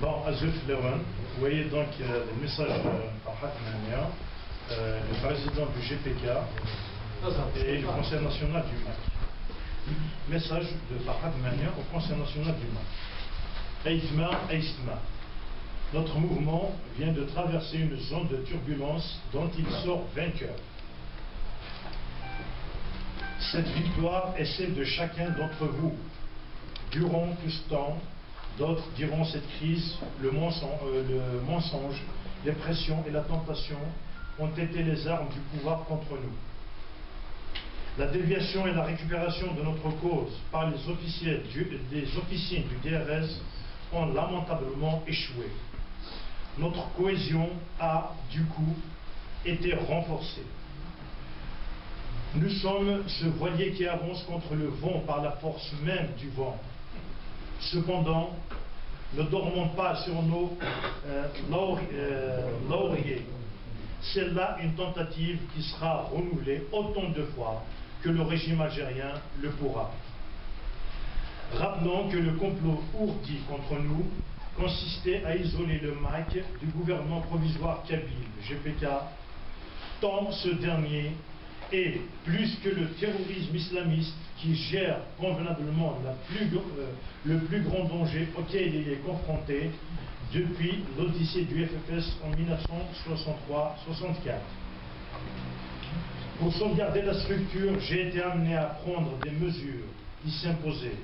Bon, Azuf Lewan, vous voyez donc le message par Hatmania, le président du GPK et le Conseil national du MAC. Message de Farhad Mania au Conseil national du MAC. Aïtma, Aïstma. Notre mouvement vient de traverser une zone de turbulence dont il sort vainqueur. Cette victoire est celle de chacun d'entre vous. Durant tout ce temps, d'autres diront cette crise, le mensonge, les pressions et la tentation ont été les armes du pouvoir contre nous. La déviation et la récupération de notre cause par les officiers du DRS ont lamentablement échoué. Notre cohésion a, du coup, été renforcée. Nous sommes ce voilier qui avance contre le vent par la force même du vent. Cependant, ne dormons pas sur nos lauriers. C'est là une tentative qui sera renouvelée autant de fois que le régime algérien le pourra. Rappelons que le complot ourdi contre nous consistait à isoler le MAC du gouvernement provisoire kabyle, GPK, tant ce dernier est, plus que le terrorisme islamiste qui gère convenablement le plus grand danger auquel il est confronté depuis l'odyssée du FFS en 1963-64. Pour sauvegarder la structure, j'ai été amené à prendre des mesures qui s'imposaient.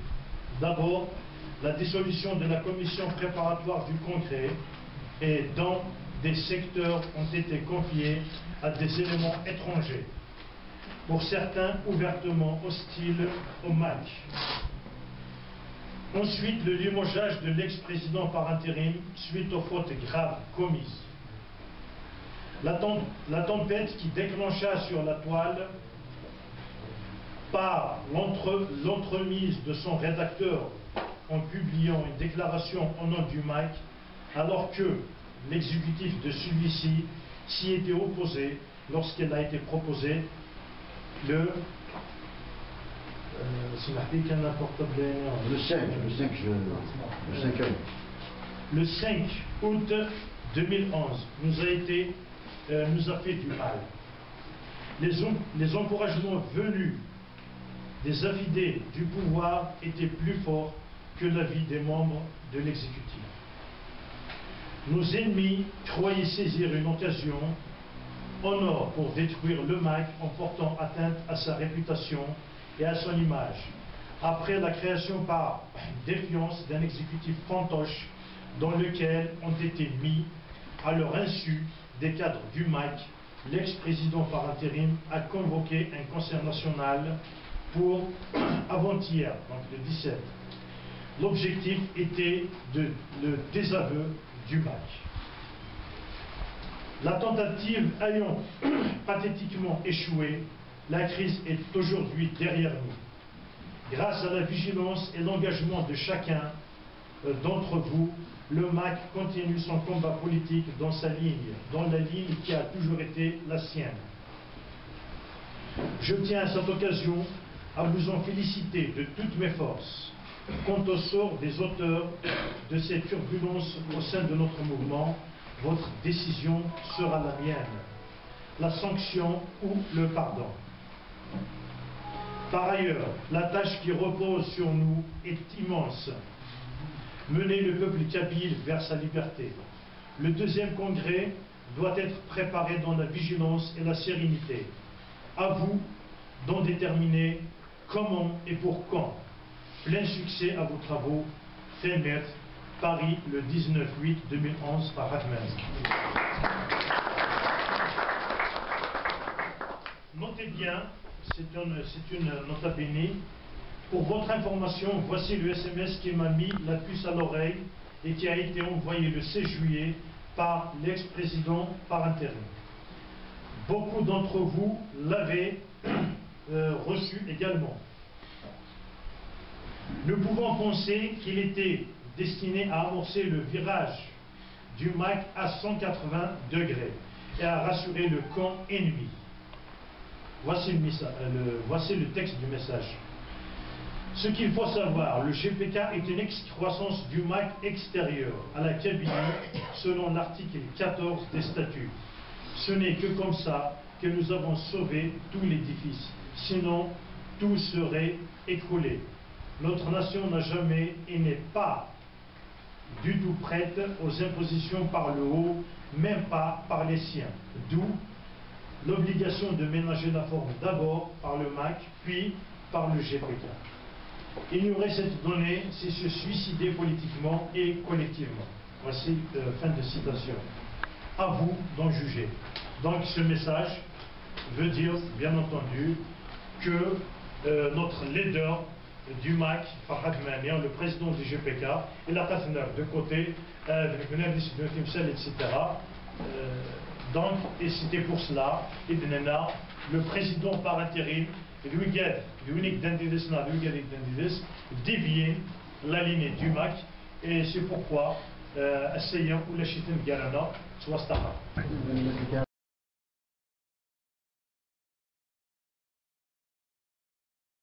D'abord, la dissolution de la commission préparatoire du Congrès et dont des secteurs ont été confiés à des éléments étrangers, pour certains ouvertement hostiles au MAC. Ensuite, le limogeage de l'ex-président par intérim suite aux fautes graves commises. La tempête qui déclencha sur la toile par l'entremise de son rédacteur en publiant une déclaration au nom du MAC, alors que l'exécutif de celui-ci s'y était opposé lorsqu'elle a été proposée le 5 août 2011 nous a fait du mal. Les encouragements venus des affidés du pouvoir étaient plus forts que l'avis des membres de l'exécutif. Nos ennemis croyaient saisir une occasion en or pour détruire le MAC en portant atteinte à sa réputation et à son image, après la création par défiance d'un exécutif fantoche dans lequel ont été mis, à leur insu, des cadres du MAC. L'ex-président par intérim a convoqué un conseil national pour avant-hier, donc le 17. L'objectif était le désaveu du MAC. La tentative ayant pathétiquement échoué, la crise est aujourd'hui derrière nous. Grâce à la vigilance et l'engagement de chacun d'entre vous, le MAC continue son combat politique dans la ligne qui a toujours été la sienne. Je tiens à cette occasion à vous en féliciter de toutes mes forces. Quant au sort des auteurs de ces turbulences au sein de notre mouvement, votre décision sera la mienne, la sanction ou le pardon. Par ailleurs, la tâche qui repose sur nous est immense. Mener le peuple kabyle vers sa liberté. Le deuxième congrès doit être préparé dans la vigilance et la sérénité. À vous d'en déterminer comment et pour quand. Plein succès à vos travaux. Femer, Paris, le 19/8/2011 par Rahman. Notez bien, c'est une nota bene. Pour votre information, voici le SMS qui m'a mis la puce à l'oreille et qui a été envoyé le 16 juillet par l'ex-président par intérim. Beaucoup d'entre vous l'avaient reçu également. Nous pouvons penser qu'il était destiné à amorcer le virage du MAC à 180 degrés et à rassurer le camp ennemi. Voici le texte du message. Ce qu'il faut savoir, le GPK est une excroissance du MAC extérieur à la Kabylie selon l'article 14 des statuts. Ce n'est que comme ça que nous avons sauvé tout l'édifice. Sinon, tout serait écroulé. Notre nation n'a jamais et n'est pas du tout prête aux impositions par le haut, même pas par les siens. D'où l'obligation de ménager la forme d'abord par le MAC, puis par le GPK. Ignorer cette donnée, c'est se suicider politiquement et collectivement. Voici fin de citation. À vous d'en juger. Donc ce message veut dire, bien entendu, que notre leader du MAC, Farhad Mania, le président du GPK, il a Tafner de côté, etc. Donc, et c'était pour cela, le président par intérim, dévier la ligne du MAC, et c'est pourquoi, essayons ou la chitine galana, soit